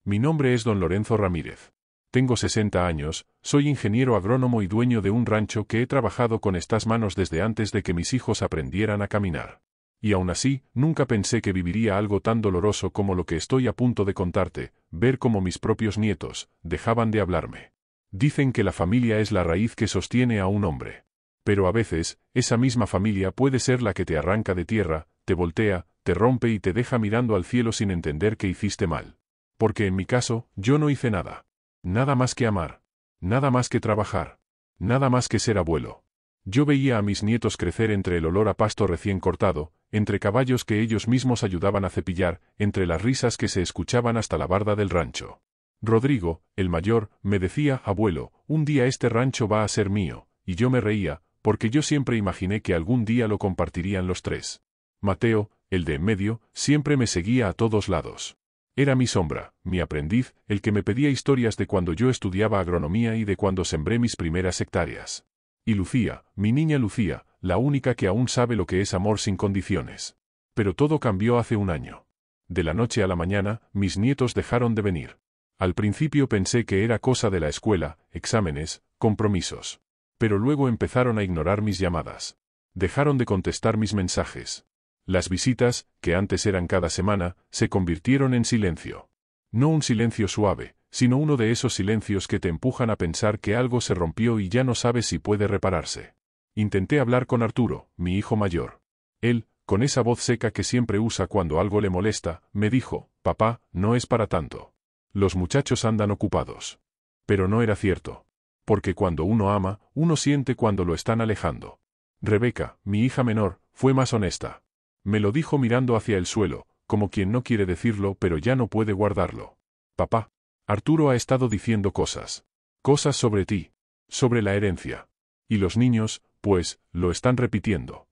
Mi nombre es don Lorenzo Ramírez. Tengo 60 años, soy ingeniero agrónomo y dueño de un rancho que he trabajado con estas manos desde antes de que mis hijos aprendieran a caminar. Y aún así, nunca pensé que viviría algo tan doloroso como lo que estoy a punto de contarte, ver cómo mis propios nietos dejaban de hablarme. Dicen que la familia es la raíz que sostiene a un hombre. Pero a veces, esa misma familia puede ser la que te arranca de tierra, te voltea, te rompe y te deja mirando al cielo sin entender que hiciste mal. Porque en mi caso, yo no hice nada. Nada más que amar. Nada más que trabajar. Nada más que ser abuelo. Yo veía a mis nietos crecer entre el olor a pasto recién cortado, entre caballos que ellos mismos ayudaban a cepillar, entre las risas que se escuchaban hasta la barda del rancho. Rodrigo, el mayor, me decía, abuelo, un día este rancho va a ser mío, y yo me reía, porque yo siempre imaginé que algún día lo compartirían los tres. Mateo, el de en medio, siempre me seguía a todos lados. Era mi sombra, mi aprendiz, el que me pedía historias de cuando yo estudiaba agronomía y de cuando sembré mis primeras hectáreas. Y Lucía, mi niña Lucía, la única que aún sabe lo que es amor sin condiciones. Pero todo cambió hace un año. De la noche a la mañana, mis nietos dejaron de venir. Al principio pensé que era cosa de la escuela, exámenes, compromisos. Pero luego empezaron a ignorar mis llamadas. Dejaron de contestar mis mensajes. Las visitas, que antes eran cada semana, se convirtieron en silencio. No un silencio suave, sino uno de esos silencios que te empujan a pensar que algo se rompió y ya no sabes si puede repararse. Intenté hablar con Arturo, mi hijo mayor. Él, con esa voz seca que siempre usa cuando algo le molesta, me dijo, papá, no es para tanto. Los muchachos andan ocupados. Pero no era cierto. Porque cuando uno ama, uno siente cuando lo están alejando. Rebeca, mi hija menor, fue más honesta. Me lo dijo mirando hacia el suelo, como quien no quiere decirlo pero ya no puede guardarlo. Papá, Arturo ha estado diciendo cosas. Cosas sobre ti. Sobre la herencia. Y los niños, pues, lo están repitiendo.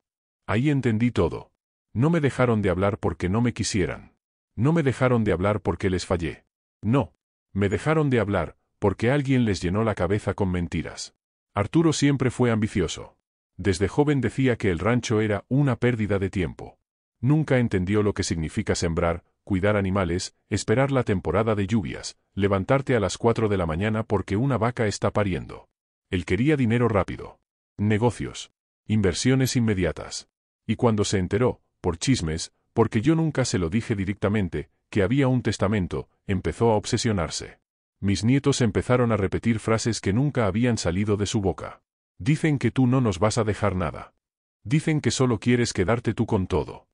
Ahí entendí todo. No me dejaron de hablar porque no me quisieran. No me dejaron de hablar porque les fallé. No. Me dejaron de hablar, porque alguien les llenó la cabeza con mentiras. Arturo siempre fue ambicioso. Desde joven decía que el rancho era una pérdida de tiempo. Nunca entendió lo que significa sembrar, cuidar animales, esperar la temporada de lluvias, levantarte a las 4 de la mañana porque una vaca está pariendo. Él quería dinero rápido. Negocios. Inversiones inmediatas. Y cuando se enteró, por chismes, porque yo nunca se lo dije directamente, que había un testamento, empezó a obsesionarse. Mis nietos empezaron a repetir frases que nunca habían salido de su boca. Dicen que tú no nos vas a dejar nada. Dicen que solo quieres quedarte tú con todo.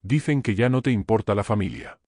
Dicen que ya no te importa la familia.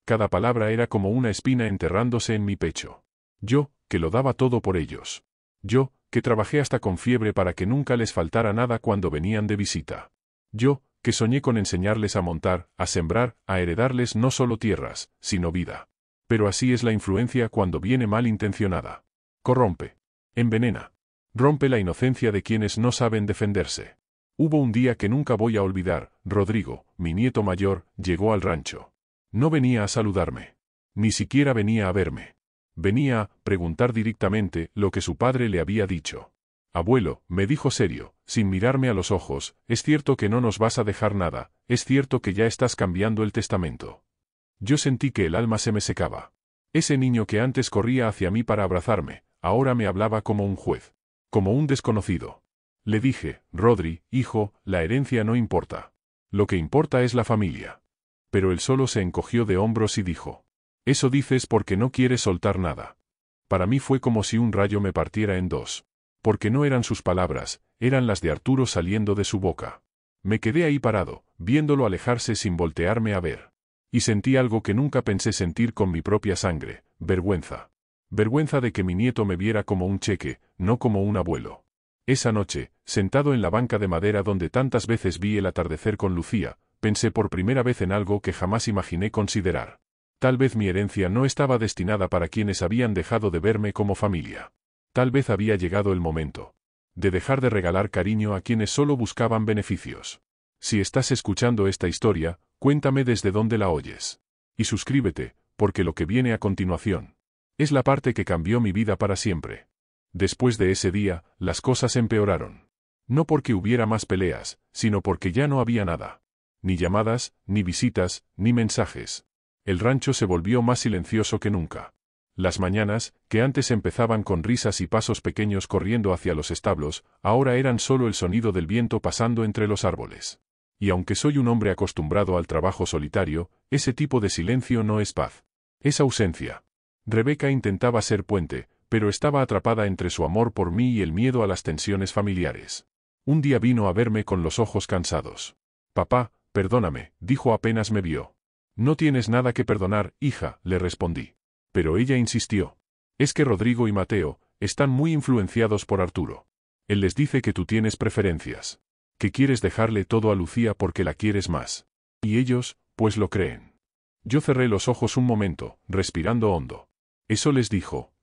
Cada palabra era como una espina enterrándose en mi pecho. Yo, que lo daba todo por ellos. Yo, que trabajé hasta con fiebre para que nunca les faltara nada cuando venían de visita. Yo, que soñé con enseñarles a montar, a sembrar, a heredarles no solo tierras, sino vida. Pero así es la influencia cuando viene mal intencionada. Corrompe. Envenena. Rompe la inocencia de quienes no saben defenderse. Hubo un día que nunca voy a olvidar, Rodrigo, mi nieto mayor, llegó al rancho. No venía a saludarme. Ni siquiera venía a verme. Venía a preguntar directamente lo que su padre le había dicho. Abuelo, me dijo serio, sin mirarme a los ojos, es cierto que no nos vas a dejar nada, es cierto que ya estás cambiando el testamento. Yo sentí que el alma se me secaba. Ese niño que antes corría hacia mí para abrazarme, ahora me hablaba como un juez. Como un desconocido. Le dije, Rodri, hijo, la herencia no importa. Lo que importa es la familia. Pero él solo se encogió de hombros y dijo, eso dices porque no quieres soltar nada. Para mí fue como si un rayo me partiera en dos. Porque no eran sus palabras, eran las de Arturo saliendo de su boca. Me quedé ahí parado, viéndolo alejarse sin voltearme a ver. Y sentí algo que nunca pensé sentir con mi propia sangre, vergüenza. Vergüenza de que mi nieto me viera como un cheque, no como un abuelo. Esa noche, sentado en la banca de madera donde tantas veces vi el atardecer con Lucía, pensé por primera vez en algo que jamás imaginé considerar. Tal vez mi herencia no estaba destinada para quienes habían dejado de verme como familia. Tal vez había llegado el momento de dejar de regalar cariño a quienes solo buscaban beneficios. Si estás escuchando esta historia, cuéntame desde dónde la oyes. Y suscríbete, porque lo que viene a continuación es la parte que cambió mi vida para siempre. Después de ese día, las cosas empeoraron. No porque hubiera más peleas, sino porque ya no había nada. Ni llamadas, ni visitas, ni mensajes. El rancho se volvió más silencioso que nunca. Las mañanas, que antes empezaban con risas y pasos pequeños corriendo hacia los establos, ahora eran solo el sonido del viento pasando entre los árboles. Y aunque soy un hombre acostumbrado al trabajo solitario, ese tipo de silencio no es paz. Es ausencia. Rebeca intentaba ser puente, pero estaba atrapada entre su amor por mí y el miedo a las tensiones familiares. Un día vino a verme con los ojos cansados. «Papá, perdóname», dijo apenas me vio. «No tienes nada que perdonar, hija», le respondí. Pero ella insistió. «Es que Rodrigo y Mateo están muy influenciados por Arturo. Él les dice que tú tienes preferencias. Que quieres dejarle todo a Lucía porque la quieres más. Y ellos, pues lo creen». Yo cerré los ojos un momento, respirando hondo. «¿Eso les dijo?»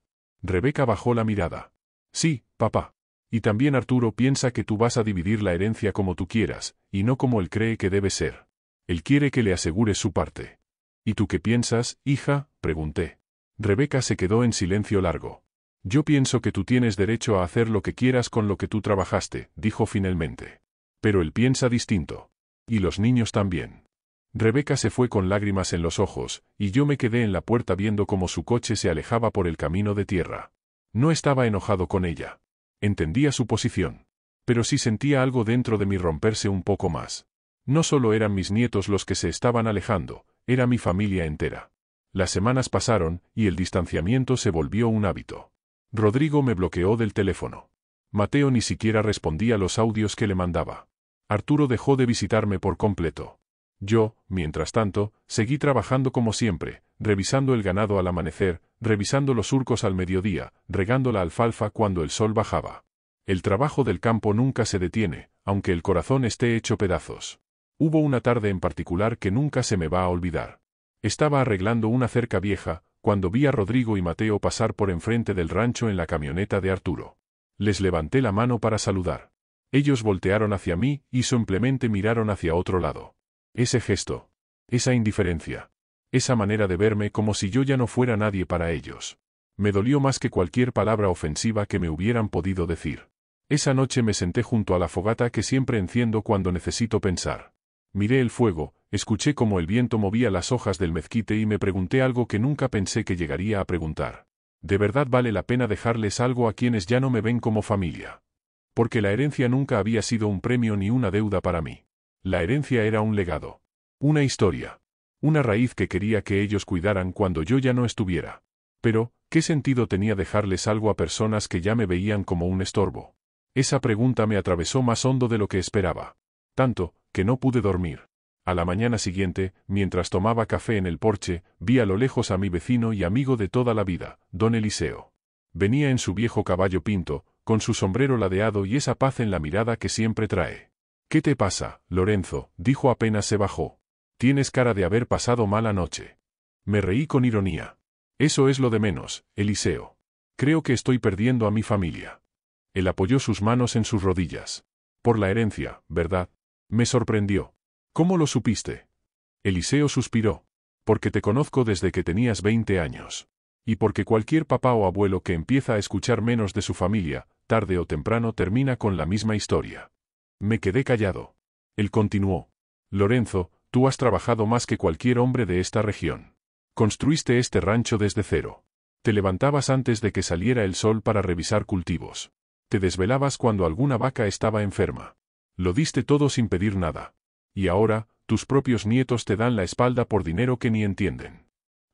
Rebeca bajó la mirada. «Sí, papá. Y también Arturo piensa que tú vas a dividir la herencia como tú quieras, y no como él cree que debe ser. Él quiere que le asegures su parte». «¿Y tú qué piensas, hija?», pregunté. Rebeca se quedó en silencio largo. «Yo pienso que tú tienes derecho a hacer lo que quieras con lo que tú trabajaste», dijo finalmente. «Pero él piensa distinto. Y los niños también». Rebeca se fue con lágrimas en los ojos, y yo me quedé en la puerta viendo cómo su coche se alejaba por el camino de tierra. No estaba enojado con ella. Entendía su posición. Pero sí sentía algo dentro de mí romperse un poco más. No solo eran mis nietos los que se estaban alejando, era mi familia entera. Las semanas pasaron, y el distanciamiento se volvió un hábito. Rodrigo me bloqueó del teléfono. Mateo ni siquiera respondía los audios que le mandaba. Arturo dejó de visitarme por completo. Yo, mientras tanto, seguí trabajando como siempre, revisando el ganado al amanecer, revisando los surcos al mediodía, regando la alfalfa cuando el sol bajaba. El trabajo del campo nunca se detiene, aunque el corazón esté hecho pedazos. Hubo una tarde en particular que nunca se me va a olvidar. Estaba arreglando una cerca vieja, cuando vi a Rodrigo y Mateo pasar por enfrente del rancho en la camioneta de Arturo. Les levanté la mano para saludar. Ellos voltearon hacia mí y simplemente miraron hacia otro lado. Ese gesto, esa indiferencia, esa manera de verme como si yo ya no fuera nadie para ellos. Me dolió más que cualquier palabra ofensiva que me hubieran podido decir. Esa noche me senté junto a la fogata que siempre enciendo cuando necesito pensar. Miré el fuego, escuché cómo el viento movía las hojas del mezquite y me pregunté algo que nunca pensé que llegaría a preguntar. ¿De verdad vale la pena dejarles algo a quienes ya no me ven como familia? Porque la herencia nunca había sido un premio ni una deuda para mí. La herencia era un legado. Una historia. Una raíz que quería que ellos cuidaran cuando yo ya no estuviera. Pero, ¿qué sentido tenía dejarles algo a personas que ya me veían como un estorbo? Esa pregunta me atravesó más hondo de lo que esperaba. Tanto, que no pude dormir. A la mañana siguiente, mientras tomaba café en el porche, vi a lo lejos a mi vecino y amigo de toda la vida, don Eliseo. Venía en su viejo caballo pinto, con su sombrero ladeado y esa paz en la mirada que siempre trae. «¿Qué te pasa, Lorenzo?», dijo apenas se bajó. «Tienes cara de haber pasado mala noche». Me reí con ironía. «Eso es lo de menos, Eliseo. Creo que estoy perdiendo a mi familia». Él apoyó sus manos en sus rodillas. «Por la herencia, ¿verdad?». Me sorprendió. «¿Cómo lo supiste?». Eliseo suspiró. «Porque te conozco desde que tenías 20 años. Y porque cualquier papá o abuelo que empieza a escuchar menos de su familia, tarde o temprano termina con la misma historia». Me quedé callado. Él continuó. «Lorenzo, tú has trabajado más que cualquier hombre de esta región. Construiste este rancho desde cero. Te levantabas antes de que saliera el sol para revisar cultivos. Te desvelabas cuando alguna vaca estaba enferma. Lo diste todo sin pedir nada. Y ahora, tus propios nietos te dan la espalda por dinero que ni entienden».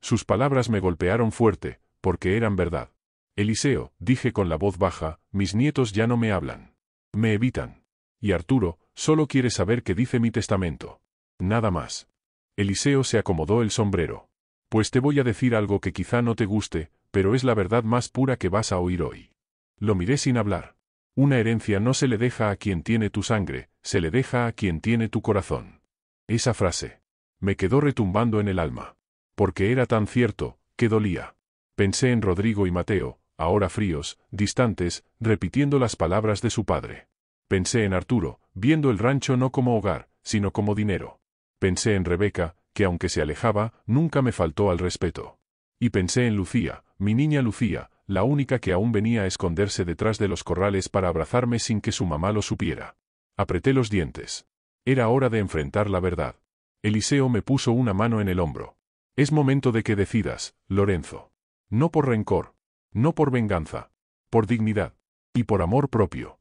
Sus palabras me golpearon fuerte, porque eran verdad. «Eliseo», dije con la voz baja, «mis nietos ya no me hablan. Me evitan. Y Arturo solo quiere saber qué dice mi testamento. Nada más». Eliseo se acomodó el sombrero. «Pues te voy a decir algo que quizá no te guste, pero es la verdad más pura que vas a oír hoy». Lo miré sin hablar. «Una herencia no se le deja a quien tiene tu sangre, se le deja a quien tiene tu corazón». Esa frase me quedó retumbando en el alma. Porque era tan cierto, que dolía. Pensé en Rodrigo y Mateo, ahora fríos, distantes, repitiendo las palabras de su padre. Pensé en Arturo, viendo el rancho no como hogar, sino como dinero. Pensé en Rebeca, que aunque se alejaba, nunca me faltó al respeto. Y pensé en Lucía, mi niña Lucía, la única que aún venía a esconderse detrás de los corrales para abrazarme sin que su mamá lo supiera. Apreté los dientes. Era hora de enfrentar la verdad. Eliseo me puso una mano en el hombro. «Es momento de que decidas, Lorenzo». No por rencor. No por venganza. Por dignidad. Y por amor propio.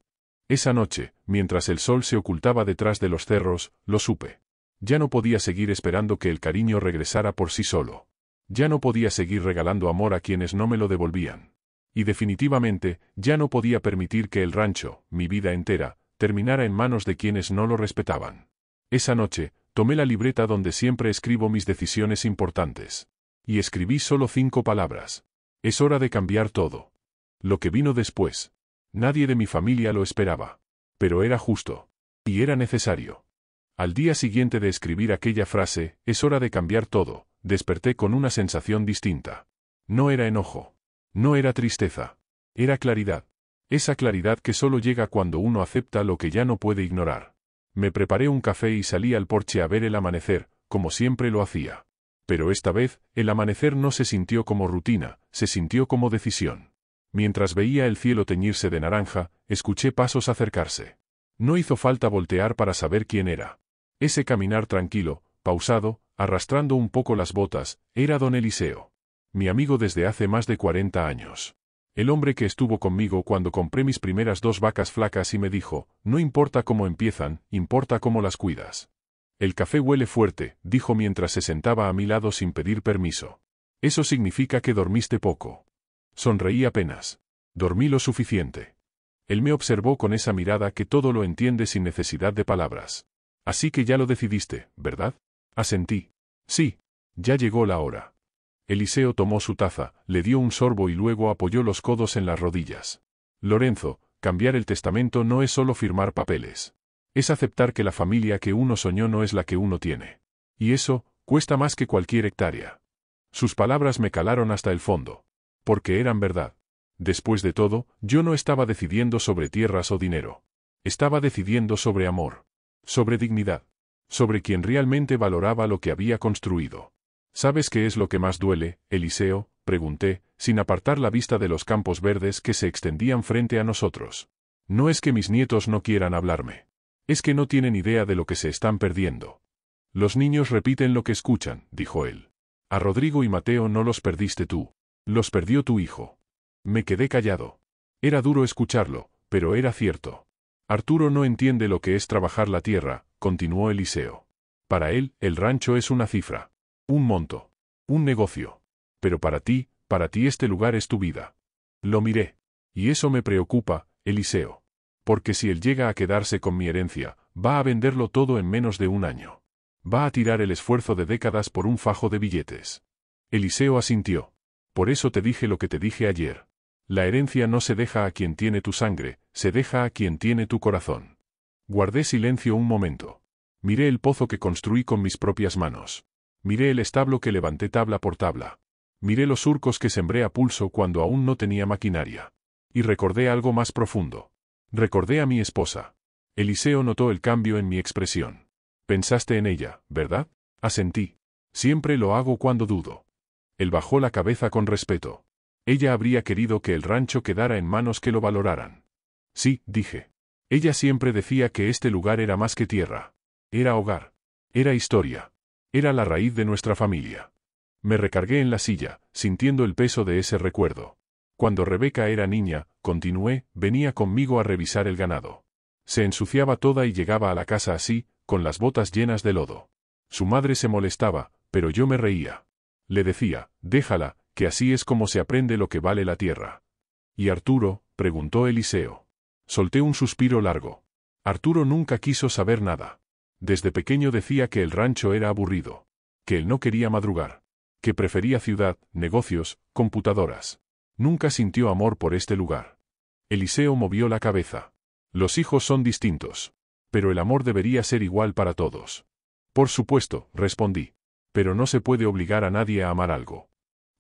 Esa noche, mientras el sol se ocultaba detrás de los cerros, lo supe. Ya no podía seguir esperando que el cariño regresara por sí solo. Ya no podía seguir regalando amor a quienes no me lo devolvían. Y definitivamente, ya no podía permitir que el rancho, mi vida entera, terminara en manos de quienes no lo respetaban. Esa noche, tomé la libreta donde siempre escribo mis decisiones importantes. Y escribí solo 5 palabras. Es hora de cambiar todo. Lo que vino después. Nadie de mi familia lo esperaba. Pero era justo. Y era necesario. Al día siguiente de escribir aquella frase, es hora de cambiar todo, desperté con una sensación distinta. No era enojo. No era tristeza. Era claridad. Esa claridad que solo llega cuando uno acepta lo que ya no puede ignorar. Me preparé un café y salí al porche a ver el amanecer, como siempre lo hacía. Pero esta vez, el amanecer no se sintió como rutina, se sintió como decisión. Mientras veía el cielo teñirse de naranja, escuché pasos acercarse. No hizo falta voltear para saber quién era. Ese caminar tranquilo, pausado, arrastrando un poco las botas, era don Eliseo. Mi amigo desde hace más de 40 años. El hombre que estuvo conmigo cuando compré mis primeras 2 vacas flacas y me dijo, no importa cómo empiezan, importa cómo las cuidas. El café huele fuerte, dijo mientras se sentaba a mi lado sin pedir permiso. Eso significa que dormiste poco. Sonreí apenas. Dormí lo suficiente. Él me observó con esa mirada que todo lo entiende sin necesidad de palabras. Así que ya lo decidiste, ¿verdad? Asentí. Sí. Ya llegó la hora. Eliseo tomó su taza, le dio un sorbo y luego apoyó los codos en las rodillas. Lorenzo, cambiar el testamento no es solo firmar papeles. Es aceptar que la familia que uno soñó no es la que uno tiene. Y eso, cuesta más que cualquier hectárea. Sus palabras me calaron hasta el fondo. Porque eran verdad. Después de todo, yo no estaba decidiendo sobre tierras o dinero. Estaba decidiendo sobre amor. Sobre dignidad. Sobre quien realmente valoraba lo que había construido. ¿Sabes qué es lo que más duele, Eliseo?, pregunté, sin apartar la vista de los campos verdes que se extendían frente a nosotros. No es que mis nietos no quieran hablarme. Es que no tienen idea de lo que se están perdiendo. Los niños repiten lo que escuchan, dijo él. A Rodrigo y Mateo no los perdiste tú. Los perdió tu hijo. Me quedé callado. Era duro escucharlo, pero era cierto. Arturo no entiende lo que es trabajar la tierra, continuó Eliseo. Para él, el rancho es una cifra. Un monto. Un negocio. Pero para ti este lugar es tu vida. Lo miré. Y eso me preocupa, Eliseo. Porque si él llega a quedarse con mi herencia, va a venderlo todo en menos de un año. Va a tirar el esfuerzo de décadas por un fajo de billetes. Eliseo asintió. Por eso te dije lo que te dije ayer. La herencia no se deja a quien tiene tu sangre, se deja a quien tiene tu corazón. Guardé silencio un momento. Miré el pozo que construí con mis propias manos. Miré el establo que levanté tabla por tabla. Miré los surcos que sembré a pulso cuando aún no tenía maquinaria. Y recordé algo más profundo. Recordé a mi esposa. Eliseo notó el cambio en mi expresión. Pensaste en ella, ¿verdad? Asentí. Siempre lo hago cuando dudo. Él bajó la cabeza con respeto. Ella habría querido que el rancho quedara en manos que lo valoraran. Sí, dije. Ella siempre decía que este lugar era más que tierra. Era hogar. Era historia. Era la raíz de nuestra familia. Me recargué en la silla, sintiendo el peso de ese recuerdo. Cuando Rebeca era niña, continué, venía conmigo a revisar el ganado. Se ensuciaba toda y llegaba a la casa así, con las botas llenas de lodo. Su madre se molestaba, pero yo me reía. Le decía, déjala, que así es como se aprende lo que vale la tierra. ¿Y Arturo?, preguntó Eliseo. Solté un suspiro largo. Arturo nunca quiso saber nada. Desde pequeño decía que el rancho era aburrido. Que él no quería madrugar. Que prefería ciudad, negocios, computadoras. Nunca sintió amor por este lugar. Eliseo movió la cabeza. Los hijos son distintos. Pero el amor debería ser igual para todos. Por supuesto, respondí. Pero no se puede obligar a nadie a amar algo.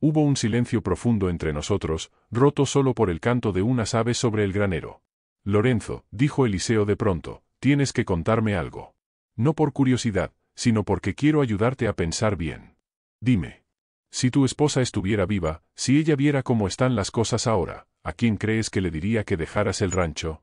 Hubo un silencio profundo entre nosotros, roto solo por el canto de unas aves sobre el granero. Lorenzo, dijo Eliseo de pronto, tienes que contarme algo. No por curiosidad, sino porque quiero ayudarte a pensar bien. Dime. Si tu esposa estuviera viva, si ella viera cómo están las cosas ahora, ¿a quién crees que le diría que dejaras el rancho?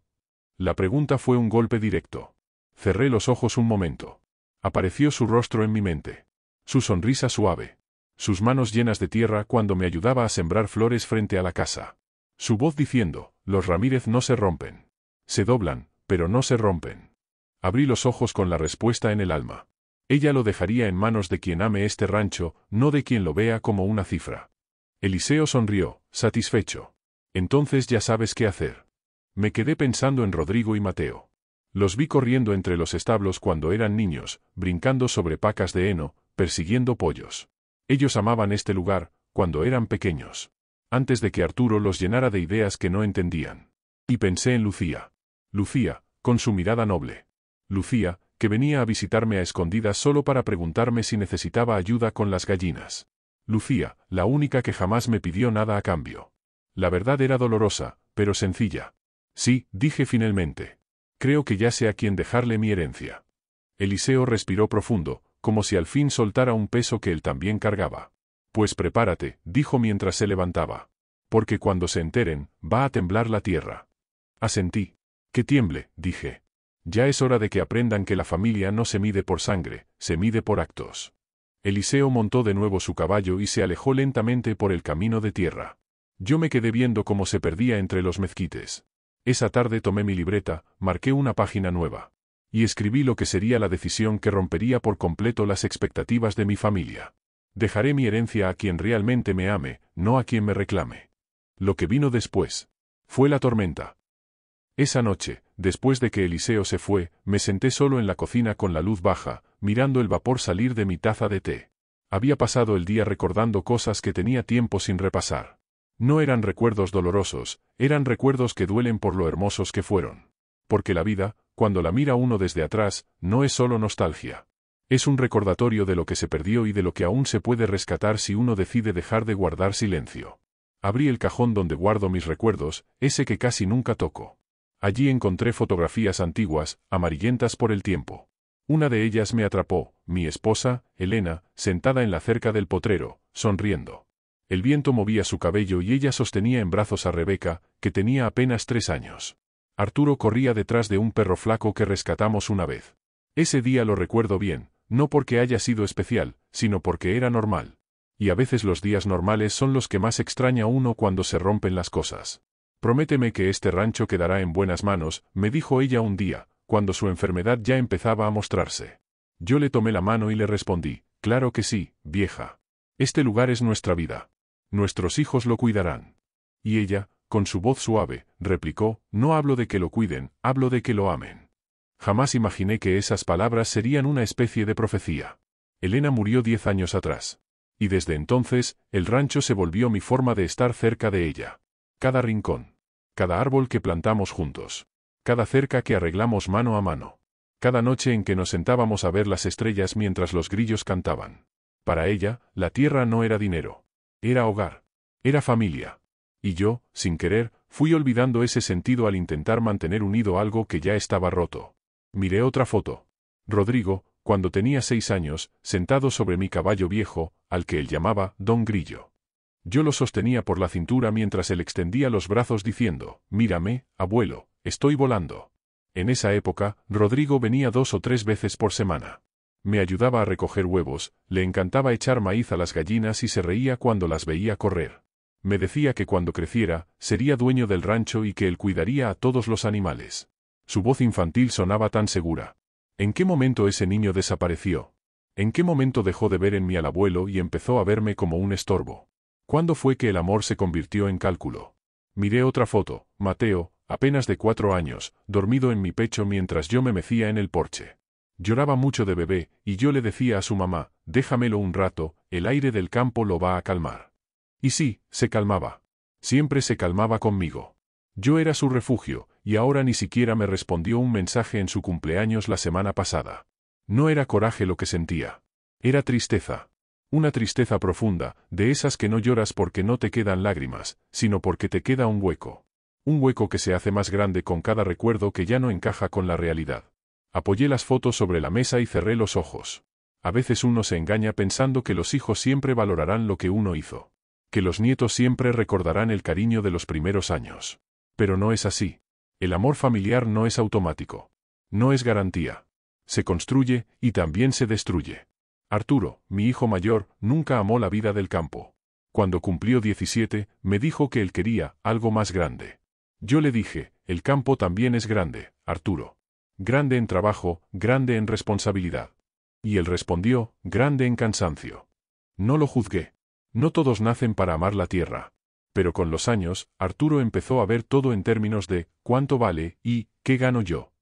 La pregunta fue un golpe directo. Cerré los ojos un momento. Apareció su rostro en mi mente. Su sonrisa suave. sus manos llenas de tierra cuando me ayudaba a sembrar flores frente a la casa. Su voz diciendo, los Ramírez no se rompen. Se doblan, pero no se rompen. Abrí los ojos con la respuesta en el alma. Ella lo dejaría en manos de quien ame este rancho, no de quien lo vea como una cifra. Eliseo sonrió, satisfecho. Entonces ya sabes qué hacer. Me quedé pensando en Rodrigo y Mateo. Los vi corriendo entre los establos cuando eran niños, brincando sobre pacas de heno, persiguiendo pollos. Ellos amaban este lugar, cuando eran pequeños. Antes de que Arturo los llenara de ideas que no entendían. Y pensé en Lucía. Lucía, con su mirada noble. Lucía, que venía a visitarme a escondidas solo para preguntarme si necesitaba ayuda con las gallinas. Lucía, la única que jamás me pidió nada a cambio. La verdad era dolorosa, pero sencilla. Sí, dije finalmente. Creo que ya sé a quién dejarle mi herencia. Eliseo respiró profundo, como si al fin soltara un peso que él también cargaba. Pues prepárate, dijo mientras se levantaba. Porque cuando se enteren, va a temblar la tierra. Asentí. Que tiemble, dije. Ya es hora de que aprendan que la familia no se mide por sangre, se mide por actos. Eliseo montó de nuevo su caballo y se alejó lentamente por el camino de tierra. Yo me quedé viendo cómo se perdía entre los mezquites. Esa tarde tomé mi libreta, marqué una página nueva. Y escribí lo que sería la decisión que rompería por completo las expectativas de mi familia. Dejaré mi herencia a quien realmente me ame, no a quien me reclame. Lo que vino después fue la tormenta. Esa noche, después de que Eliseo se fue, me senté solo en la cocina con la luz baja, mirando el vapor salir de mi taza de té. Había pasado el día recordando cosas que tenía tiempo sin repasar. No eran recuerdos dolorosos, eran recuerdos que duelen por lo hermosos que fueron. Porque la vida, cuando la mira uno desde atrás, no es solo nostalgia. Es un recordatorio de lo que se perdió y de lo que aún se puede rescatar si uno decide dejar de guardar silencio. Abrí el cajón donde guardo mis recuerdos, ese que casi nunca toco. Allí encontré fotografías antiguas, amarillentas por el tiempo. Una de ellas me atrapó, mi esposa, Elena, sentada en la cerca del potrero, sonriendo. El viento movía su cabello y ella sostenía en brazos a Rebeca, que tenía apenas 3 años. Arturo corría detrás de un perro flaco que rescatamos una vez. Ese día lo recuerdo bien, no porque haya sido especial, sino porque era normal. Y a veces los días normales son los que más extraña uno cuando se rompen las cosas. Prométeme que este rancho quedará en buenas manos, me dijo ella un día, cuando su enfermedad ya empezaba a mostrarse. Yo le tomé la mano y le respondí, claro que sí, vieja. Este lugar es nuestra vida. Nuestros hijos lo cuidarán. Y ella, con su voz suave, replicó, no hablo de que lo cuiden, hablo de que lo amen. Jamás imaginé que esas palabras serían una especie de profecía. Elena murió 10 años atrás. Y desde entonces, el rancho se volvió mi forma de estar cerca de ella. Cada rincón. Cada árbol que plantamos juntos. Cada cerca que arreglamos mano a mano. Cada noche en que nos sentábamos a ver las estrellas mientras los grillos cantaban. Para ella, la tierra no era dinero. Era hogar. Era familia. Y yo, sin querer, fui olvidando ese sentido al intentar mantener unido algo que ya estaba roto. Miré otra foto. Rodrigo, cuando tenía 6 años, sentado sobre mi caballo viejo, al que él llamaba Don Grillo. Yo lo sostenía por la cintura mientras él extendía los brazos diciendo, mírame, abuelo, estoy volando. En esa época, Rodrigo venía 2 o 3 veces por semana. Me ayudaba a recoger huevos, le encantaba echar maíz a las gallinas y se reía cuando las veía correr. Me decía que cuando creciera, sería dueño del rancho y que él cuidaría a todos los animales. Su voz infantil sonaba tan segura. ¿En qué momento ese niño desapareció? ¿En qué momento dejó de ver en mí al abuelo y empezó a verme como un estorbo? ¿Cuándo fue que el amor se convirtió en cálculo? Miré otra foto, Mateo, apenas de 4 años, dormido en mi pecho mientras yo me mecía en el porche. Lloraba mucho de bebé, y yo le decía a su mamá, déjamelo un rato, el aire del campo lo va a calmar. Y sí, se calmaba. Siempre se calmaba conmigo. Yo era su refugio, y ahora ni siquiera me respondió un mensaje en su cumpleaños la semana pasada. No era coraje lo que sentía. Era tristeza. Una tristeza profunda, de esas que no lloras porque no te quedan lágrimas, sino porque te queda un hueco. Un hueco que se hace más grande con cada recuerdo que ya no encaja con la realidad. Apoyé las fotos sobre la mesa y cerré los ojos. A veces uno se engaña pensando que los hijos siempre valorarán lo que uno hizo. Que los nietos siempre recordarán el cariño de los primeros años. Pero no es así. El amor familiar no es automático. No es garantía. Se construye, y también se destruye. Arturo, mi hijo mayor, nunca amó la vida del campo. Cuando cumplió 17, me dijo que él quería algo más grande. Yo le dije, el campo también es grande, Arturo. Grande en trabajo, grande en responsabilidad. Y él respondió, grande en cansancio. No lo juzgué. No todos nacen para amar la tierra. Pero con los años, Arturo empezó a ver todo en términos de cuánto vale y qué gano yo.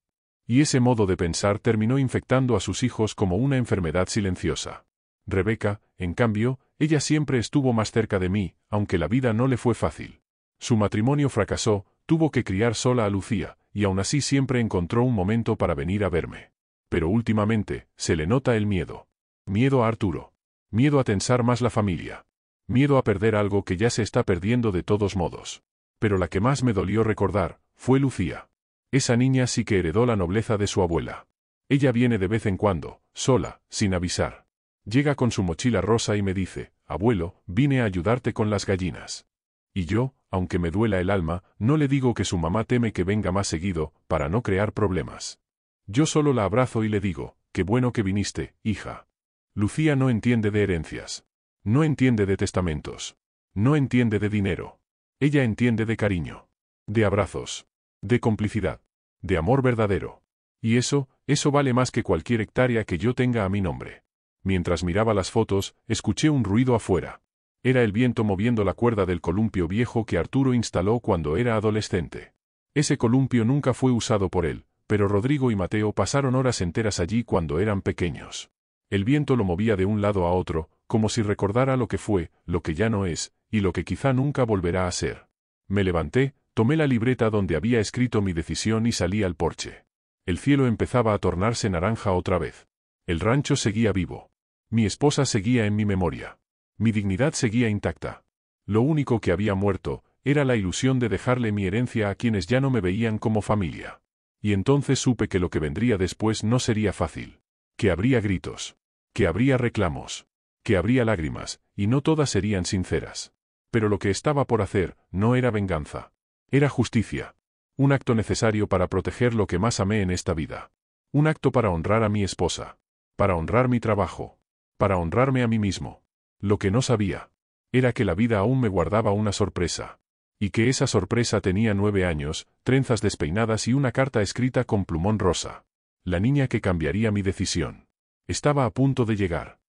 Y ese modo de pensar terminó infectando a sus hijos como una enfermedad silenciosa. Rebeca, en cambio, ella siempre estuvo más cerca de mí, aunque la vida no le fue fácil. Su matrimonio fracasó, tuvo que criar sola a Lucía, y aún así siempre encontró un momento para venir a verme. Pero últimamente, se le nota el miedo. Miedo a Arturo. Miedo a tensar más la familia. Miedo a perder algo que ya se está perdiendo de todos modos. Pero la que más me dolió recordar, fue Lucía. Esa niña sí que heredó la nobleza de su abuela. Ella viene de vez en cuando, sola, sin avisar. Llega con su mochila rosa y me dice, abuelo, vine a ayudarte con las gallinas. Y yo, aunque me duela el alma, no le digo que su mamá teme que venga más seguido, para no crear problemas. Yo solo la abrazo y le digo, qué bueno que viniste, hija. Lucía no entiende de herencias. No entiende de testamentos. No entiende de dinero. Ella entiende de cariño. De abrazos. De complicidad. De amor verdadero. Y eso vale más que cualquier hectárea que yo tenga a mi nombre. Mientras miraba las fotos, escuché un ruido afuera. Era el viento moviendo la cuerda del columpio viejo que Arturo instaló cuando era adolescente. Ese columpio nunca fue usado por él, pero Rodrigo y Mateo pasaron horas enteras allí cuando eran pequeños. El viento lo movía de un lado a otro, como si recordara lo que fue, lo que ya no es, y lo que quizá nunca volverá a ser. Me levanté, tomé la libreta donde había escrito mi decisión y salí al porche. El cielo empezaba a tornarse naranja otra vez. El rancho seguía vivo. Mi esposa seguía en mi memoria. Mi dignidad seguía intacta. Lo único que había muerto era la ilusión de dejarle mi herencia a quienes ya no me veían como familia. Y entonces supe que lo que vendría después no sería fácil. Que habría gritos. Que habría reclamos. Que habría lágrimas, y no todas serían sinceras. Pero lo que estaba por hacer no era venganza. Era justicia. Un acto necesario para proteger lo que más amé en esta vida. Un acto para honrar a mi esposa. Para honrar mi trabajo. Para honrarme a mí mismo. Lo que no sabía era que la vida aún me guardaba una sorpresa. Y que esa sorpresa tenía 9 años, trenzas despeinadas y una carta escrita con plumón rosa. La niña que cambiaría mi decisión. Estaba a punto de llegar.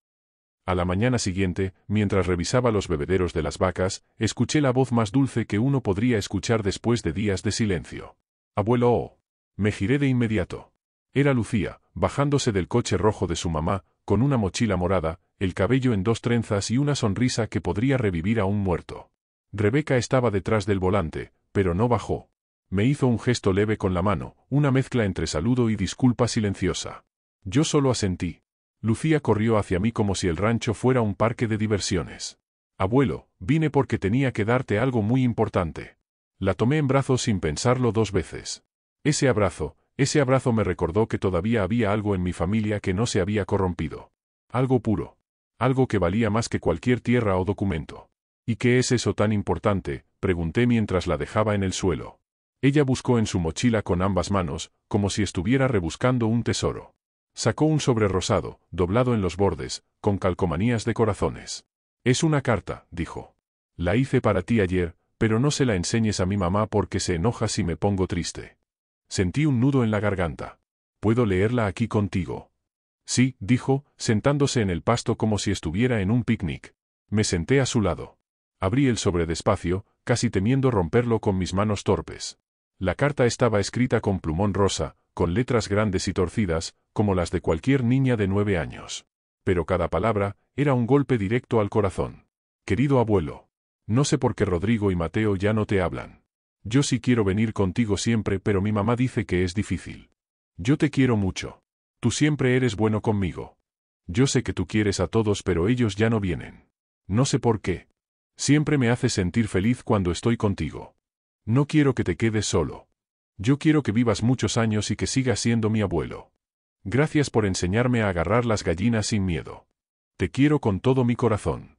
A la mañana siguiente, mientras revisaba los bebederos de las vacas, escuché la voz más dulce que uno podría escuchar después de días de silencio. Abuelo, oh. Me giré de inmediato. Era Lucía, bajándose del coche rojo de su mamá, con una mochila morada, el cabello en 2 trenzas y una sonrisa que podría revivir a un muerto. Rebeca estaba detrás del volante, pero no bajó. Me hizo un gesto leve con la mano, una mezcla entre saludo y disculpa silenciosa. Yo solo asentí. Lucía corrió hacia mí como si el rancho fuera un parque de diversiones. Abuelo, vine porque tenía que darte algo muy importante. La tomé en brazos sin pensarlo 2 veces. Ese abrazo me recordó que todavía había algo en mi familia que no se había corrompido. Algo puro. Algo que valía más que cualquier tierra o documento. ¿Y qué es eso tan importante?, pregunté mientras la dejaba en el suelo. Ella buscó en su mochila con ambas manos, como si estuviera rebuscando un tesoro. Sacó un sobre rosado, doblado en los bordes, con calcomanías de corazones. Es una carta, dijo. La hice para ti ayer, pero no se la enseñes a mi mamá porque se enoja si me pongo triste. Sentí un nudo en la garganta. ¿Puedo leerla aquí contigo? Sí, dijo, sentándose en el pasto como si estuviera en un picnic. Me senté a su lado. Abrí el sobre despacio, casi temiendo romperlo con mis manos torpes. La carta estaba escrita con plumón rosa, con letras grandes y torcidas, como las de cualquier niña de 9 años. Pero cada palabra era un golpe directo al corazón. Querido abuelo, no sé por qué Rodrigo y Mateo ya no te hablan. Yo sí quiero venir contigo siempre, pero mi mamá dice que es difícil. Yo te quiero mucho. Tú siempre eres bueno conmigo. Yo sé que tú quieres a todos, pero ellos ya no vienen. No sé por qué. Siempre me haces sentir feliz cuando estoy contigo. No quiero que te quedes solo. Yo quiero que vivas muchos años y que sigas siendo mi abuelo. Gracias por enseñarme a agarrar las gallinas sin miedo. Te quiero con todo mi corazón.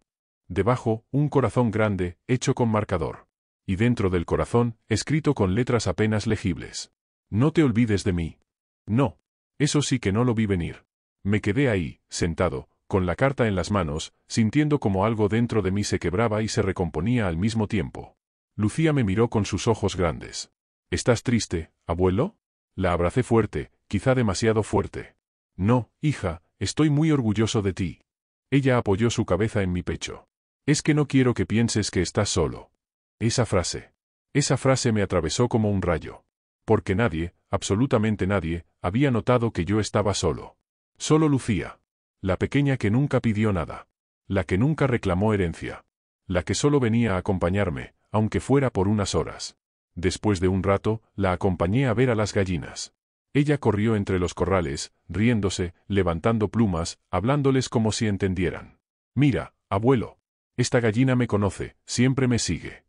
Debajo, un corazón grande, hecho con marcador. Y dentro del corazón, escrito con letras apenas legibles. No te olvides de mí. No. Eso sí que no lo vi venir. Me quedé ahí, sentado, con la carta en las manos, sintiendo como algo dentro de mí se quebraba y se recomponía al mismo tiempo. Lucía me miró con sus ojos grandes. ¿Estás triste, abuelo? La abracé fuerte, quizá demasiado fuerte. No, hija, estoy muy orgulloso de ti. Ella apoyó su cabeza en mi pecho. Es que no quiero que pienses que estás solo. Esa frase me atravesó como un rayo. Porque nadie, absolutamente nadie, había notado que yo estaba solo. Solo Lucía. La pequeña que nunca pidió nada. La que nunca reclamó herencia. La que solo venía a acompañarme, aunque fuera por unas horas. Después de un rato, la acompañé a ver a las gallinas. Ella corrió entre los corrales, riéndose, levantando plumas, hablándoles como si entendieran. Mira, abuelo. Esta gallina me conoce, siempre me sigue.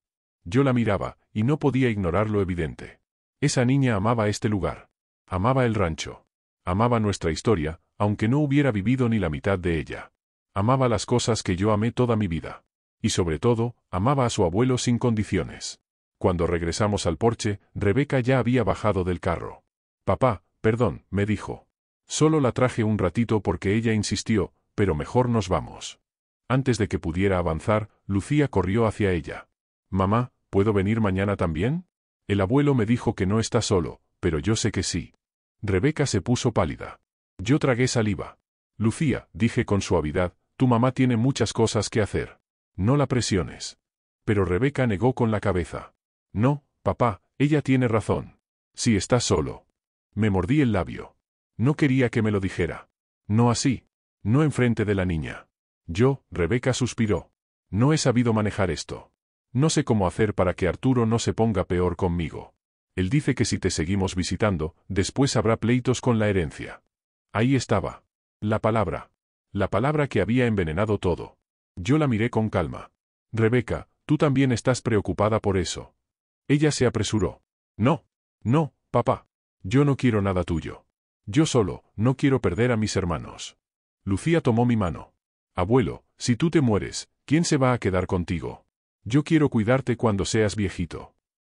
Yo la miraba, y no podía ignorar lo evidente. Esa niña amaba este lugar. Amaba el rancho. Amaba nuestra historia, aunque no hubiera vivido ni la mitad de ella. Amaba las cosas que yo amé toda mi vida. Y sobre todo, amaba a su abuelo sin condiciones. Cuando regresamos al porche, Rebeca ya había bajado del carro. Papá, perdón, me dijo. Solo la traje un ratito porque ella insistió, pero mejor nos vamos. Antes de que pudiera avanzar, Lucía corrió hacia ella. Mamá, ¿puedo venir mañana también? El abuelo me dijo que no está solo, pero yo sé que sí. Rebeca se puso pálida. Yo tragué saliva. Lucía, dije con suavidad, tu mamá tiene muchas cosas que hacer. No la presiones. Pero Rebeca negó con la cabeza. No, papá, ella tiene razón. Si estás solo. Me mordí el labio. No quería que me lo dijera. No así. No enfrente de la niña. Rebeca suspiró. No he sabido manejar esto. No sé cómo hacer para que Arturo no se ponga peor conmigo. Él dice que si te seguimos visitando, después habrá pleitos con la herencia. Ahí estaba. La palabra. La palabra que había envenenado todo. Yo la miré con calma. Rebeca, tú también estás preocupada por eso. Ella se apresuró. No. No, papá. Yo no quiero nada tuyo. Yo solo, no quiero perder a mis hermanos. Lucía tomó mi mano. Abuelo, si tú te mueres, ¿quién se va a quedar contigo? Yo quiero cuidarte cuando seas viejito.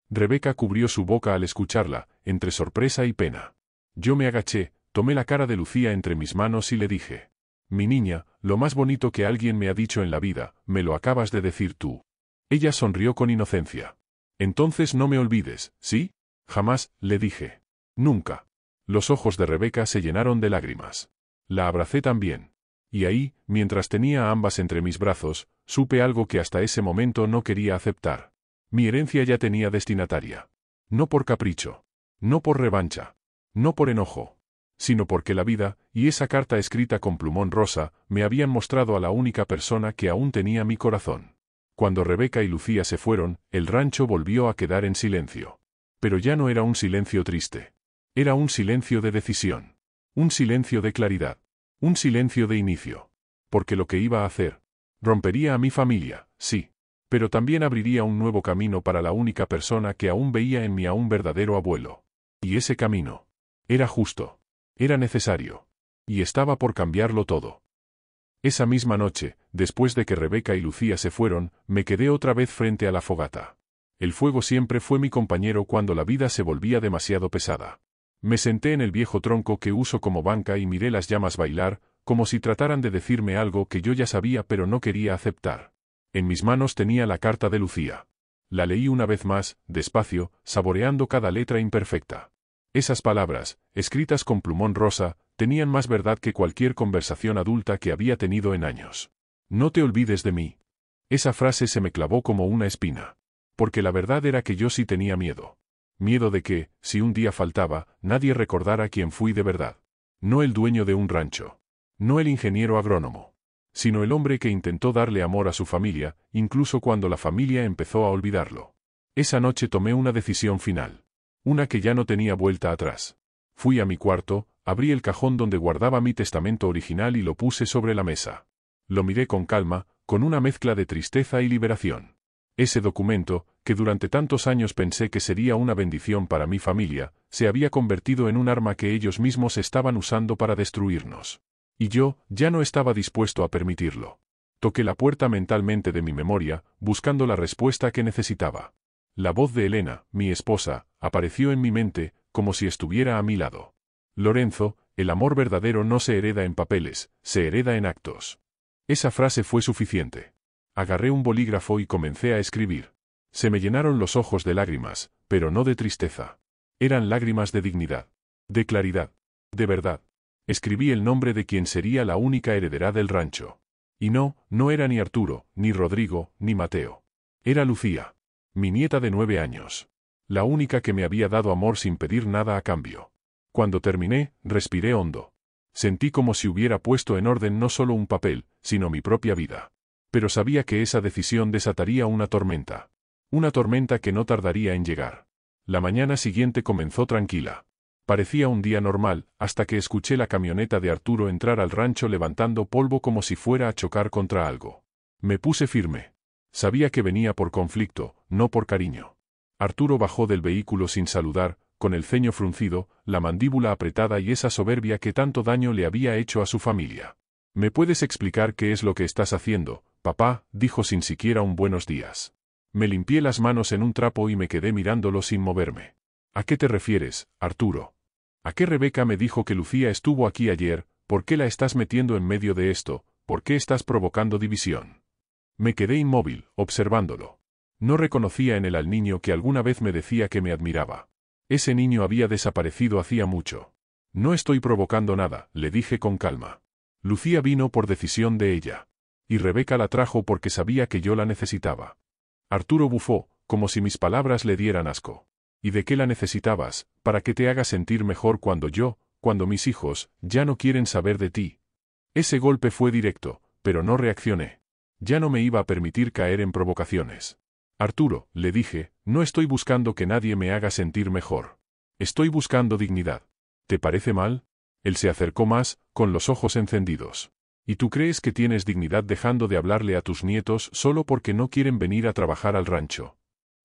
Rebeca cubrió su boca al escucharla, entre sorpresa y pena. Yo me agaché, tomé la cara de Lucía entre mis manos y le dije. Mi niña, lo más bonito que alguien me ha dicho en la vida, me lo acabas de decir tú. Ella sonrió con inocencia. Entonces no me olvides, ¿sí? Jamás, le dije. Nunca. Los ojos de Rebeca se llenaron de lágrimas. La abracé también. Y ahí, mientras tenía a ambas entre mis brazos, supe algo que hasta ese momento no quería aceptar. Mi herencia ya tenía destinataria. No por capricho. No por revancha. No por enojo. Sino porque la vida, y esa carta escrita con plumón rosa, me habían mostrado a la única persona que aún tenía mi corazón. Cuando Rebeca y Lucía se fueron, el rancho volvió a quedar en silencio. Pero ya no era un silencio triste. Era un silencio de decisión. Un silencio de claridad. Un silencio de inicio. Porque lo que iba a hacer, rompería a mi familia, sí. Pero también abriría un nuevo camino para la única persona que aún veía en mí a un verdadero abuelo. Y ese camino era justo. Era necesario. Y estaba por cambiarlo todo. Esa misma noche, después de que Rebeca y Lucía se fueron, me quedé otra vez frente a la fogata. El fuego siempre fue mi compañero cuando la vida se volvía demasiado pesada. Me senté en el viejo tronco que uso como banca y miré las llamas bailar, como si trataran de decirme algo que yo ya sabía pero no quería aceptar. En mis manos tenía la carta de Lucía. La leí una vez más, despacio, saboreando cada letra imperfecta. Esas palabras, escritas con plumón rosa, tenían más verdad que cualquier conversación adulta que había tenido en años. No te olvides de mí. Esa frase se me clavó como una espina. Porque la verdad era que yo sí tenía miedo. Miedo de que, si un día faltaba, nadie recordara quién fui de verdad. No el dueño de un rancho. No el ingeniero agrónomo. Sino el hombre que intentó darle amor a su familia, incluso cuando la familia empezó a olvidarlo. Esa noche tomé una decisión final. Una que ya no tenía vuelta atrás. Fui a mi cuarto, abrí el cajón donde guardaba mi testamento original y lo puse sobre la mesa. Lo miré con calma, con una mezcla de tristeza y liberación. Ese documento, que durante tantos años pensé que sería una bendición para mi familia, se había convertido en un arma que ellos mismos estaban usando para destruirnos. Y yo, ya no estaba dispuesto a permitirlo. Toqué la puerta mentalmente de mi memoria, buscando la respuesta que necesitaba. La voz de Elena, mi esposa, apareció en mi mente, como si estuviera a mi lado. Lorenzo, el amor verdadero no se hereda en papeles, se hereda en actos. Esa frase fue suficiente. Agarré un bolígrafo y comencé a escribir. Se me llenaron los ojos de lágrimas, pero no de tristeza. Eran lágrimas de dignidad, de claridad, de verdad. Escribí el nombre de quien sería la única heredera del rancho. Y no era ni Arturo, ni Rodrigo, ni Mateo. Era Lucía, mi nieta de 9 años. La única que me había dado amor sin pedir nada a cambio. Cuando terminé, respiré hondo. Sentí como si hubiera puesto en orden no solo un papel, sino mi propia vida. Pero sabía que esa decisión desataría una tormenta. Una tormenta que no tardaría en llegar. La mañana siguiente comenzó tranquila. Parecía un día normal, hasta que escuché la camioneta de Arturo entrar al rancho levantando polvo como si fuera a chocar contra algo. Me puse firme. Sabía que venía por conflicto, no por cariño. Arturo bajó del vehículo sin saludar, con el ceño fruncido, la mandíbula apretada y esa soberbia que tanto daño le había hecho a su familia. ¿Me puedes explicar qué es lo que estás haciendo, papá?, dijo sin siquiera un buenos días. Me limpié las manos en un trapo y me quedé mirándolo sin moverme. ¿A qué te refieres, Arturo? ¿A qué Rebeca me dijo que Lucía estuvo aquí ayer? ¿Por qué la estás metiendo en medio de esto? ¿Por qué estás provocando división? Me quedé inmóvil, observándolo. No reconocía en él al niño que alguna vez me decía que me admiraba. Ese niño había desaparecido hacía mucho. No estoy provocando nada, le dije con calma. Lucía vino por decisión de ella. Y Rebeca la trajo porque sabía que yo la necesitaba. Arturo bufó, como si mis palabras le dieran asco. ¿Y de qué la necesitabas? ¿Para que te haga sentir mejor cuando mis hijos, ya no quieren saber de ti? Ese golpe fue directo, pero no reaccioné. Ya no me iba a permitir caer en provocaciones. Arturo, le dije, no estoy buscando que nadie me haga sentir mejor. Estoy buscando dignidad. ¿Te parece mal? Él se acercó más, con los ojos encendidos. ¿Y tú crees que tienes dignidad dejando de hablarle a tus nietos solo porque no quieren venir a trabajar al rancho?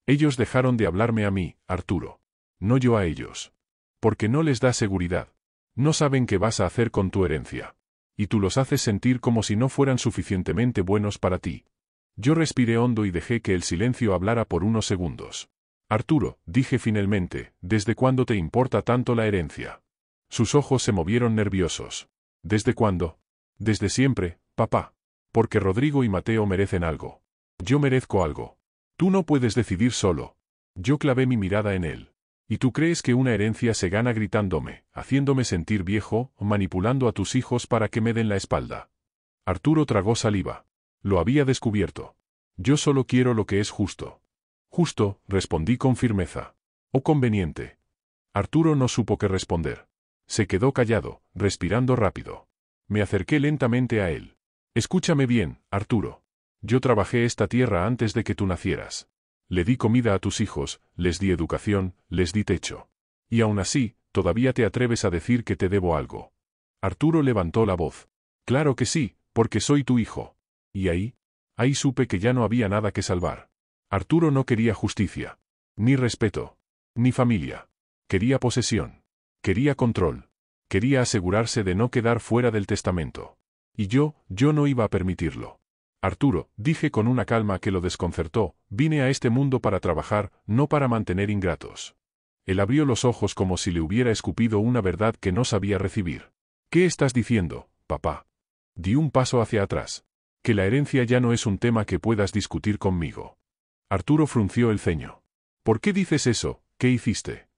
Ellos dejaron de hablarme a mí, Arturo. No yo a ellos. Porque no les da seguridad. No saben qué vas a hacer con tu herencia. Y tú los haces sentir como si no fueran suficientemente buenos para ti. Yo respiré hondo y dejé que el silencio hablara por unos segundos. Arturo, dije finalmente, ¿desde cuándo te importa tanto la herencia? Sus ojos se movieron nerviosos. ¿Desde cuándo? Desde siempre, papá. Porque Rodrigo y Mateo merecen algo. Yo merezco algo. Tú no puedes decidir solo. Yo clavé mi mirada en él. ¿Y tú crees que una herencia se gana gritándome, haciéndome sentir viejo, o manipulando a tus hijos para que me den la espalda? Arturo tragó saliva. Lo había descubierto. Yo solo quiero lo que es justo. Justo, respondí con firmeza. O conveniente. Arturo no supo qué responder. Se quedó callado, respirando rápido. Me acerqué lentamente a él. Escúchame bien, Arturo. Yo trabajé esta tierra antes de que tú nacieras. Le di comida a tus hijos, les di educación, les di techo. Y aún así, todavía te atreves a decir que te debo algo. Arturo levantó la voz. Claro que sí, porque soy tu hijo. Y ahí supe que ya no había nada que salvar. Arturo no quería justicia. Ni respeto. Ni familia. Quería posesión. Quería control. Quería asegurarse de no quedar fuera del testamento. Y yo no iba a permitirlo. Arturo, dije con una calma que lo desconcertó, vine a este mundo para trabajar, no para mantener ingratos. Él abrió los ojos como si le hubiera escupido una verdad que no sabía recibir. ¿Qué estás diciendo, papá? Di un paso hacia atrás. Que la herencia ya no es un tema que puedas discutir conmigo. Arturo frunció el ceño. ¿Por qué dices eso? ¿Qué hiciste?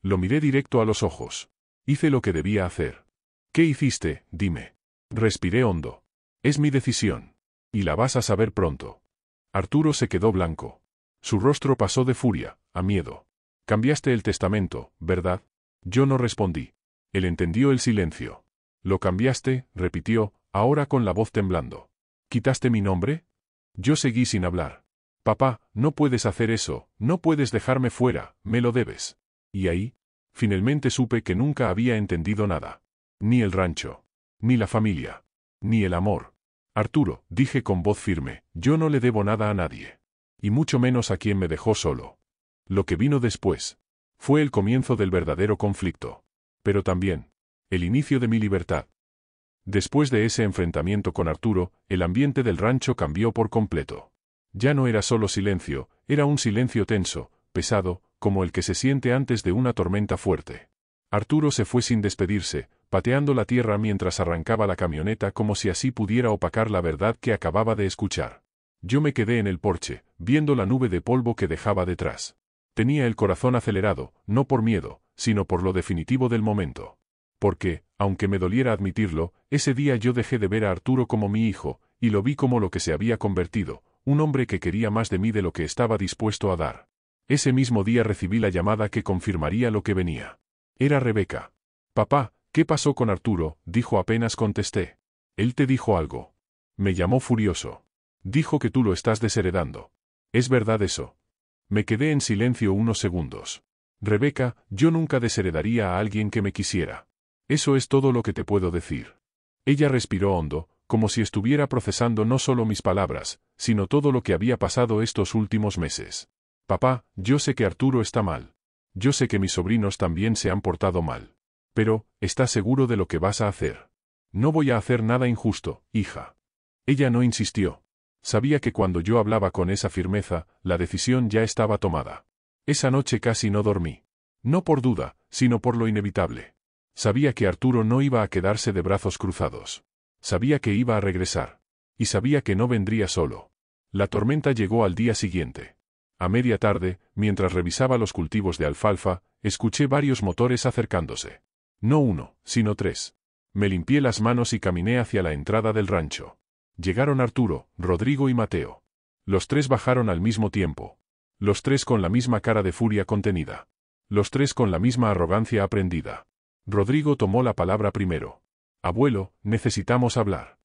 Lo miré directo a los ojos. Hice lo que debía hacer. ¿Qué hiciste? Dime. Respiré hondo. Es mi decisión. Y la vas a saber pronto. Arturo se quedó blanco. Su rostro pasó de furia, a miedo. Cambiaste el testamento, ¿verdad? Yo no respondí. Él entendió el silencio. ¿Lo cambiaste? Repitió, ahora con la voz temblando. ¿Quitaste mi nombre? Yo seguí sin hablar. Papá, no puedes hacer eso, no puedes dejarme fuera, me lo debes. Y ahí, finalmente supe que nunca había entendido nada. Ni el rancho. Ni la familia. Ni el amor. Arturo, dije con voz firme, yo no le debo nada a nadie. Y mucho menos a quien me dejó solo. Lo que vino después fue el comienzo del verdadero conflicto. Pero también el inicio de mi libertad. Después de ese enfrentamiento con Arturo, el ambiente del rancho cambió por completo. Ya no era solo silencio, era un silencio tenso, pesado, como el que se siente antes de una tormenta fuerte. Arturo se fue sin despedirse, pateando la tierra mientras arrancaba la camioneta como si así pudiera opacar la verdad que acababa de escuchar. Yo me quedé en el porche, viendo la nube de polvo que dejaba detrás. Tenía el corazón acelerado, no por miedo, sino por lo definitivo del momento. Porque, aunque me doliera admitirlo, ese día yo dejé de ver a Arturo como mi hijo, y lo vi como lo que se había convertido, un hombre que quería más de mí de lo que estaba dispuesto a dar. Ese mismo día recibí la llamada que confirmaría lo que venía. Era Rebeca. «Papá, ¿qué pasó con Arturo?», dijo apenas contesté. «Él te dijo algo». Me llamó furioso. «Dijo que tú lo estás desheredando». «¿Es verdad eso?». Me quedé en silencio unos segundos. «Rebeca, yo nunca desheredaría a alguien que me quisiera. Eso es todo lo que te puedo decir». Ella respiró hondo, como si estuviera procesando no solo mis palabras, sino todo lo que había pasado estos últimos meses. «Papá, yo sé que Arturo está mal. Yo sé que mis sobrinos también se han portado mal. Pero, ¿estás seguro de lo que vas a hacer?». «No voy a hacer nada injusto, hija». Ella no insistió. Sabía que cuando yo hablaba con esa firmeza, la decisión ya estaba tomada. Esa noche casi no dormí. No por duda, sino por lo inevitable. Sabía que Arturo no iba a quedarse de brazos cruzados. Sabía que iba a regresar. Y sabía que no vendría solo. La tormenta llegó al día siguiente. A media tarde, mientras revisaba los cultivos de alfalfa, escuché varios motores acercándose. No uno, sino tres. Me limpié las manos y caminé hacia la entrada del rancho. Llegaron Arturo, Rodrigo y Mateo. Los tres bajaron al mismo tiempo. Los tres con la misma cara de furia contenida. Los tres con la misma arrogancia aprendida. Rodrigo tomó la palabra primero. «Abuelo, necesitamos hablar».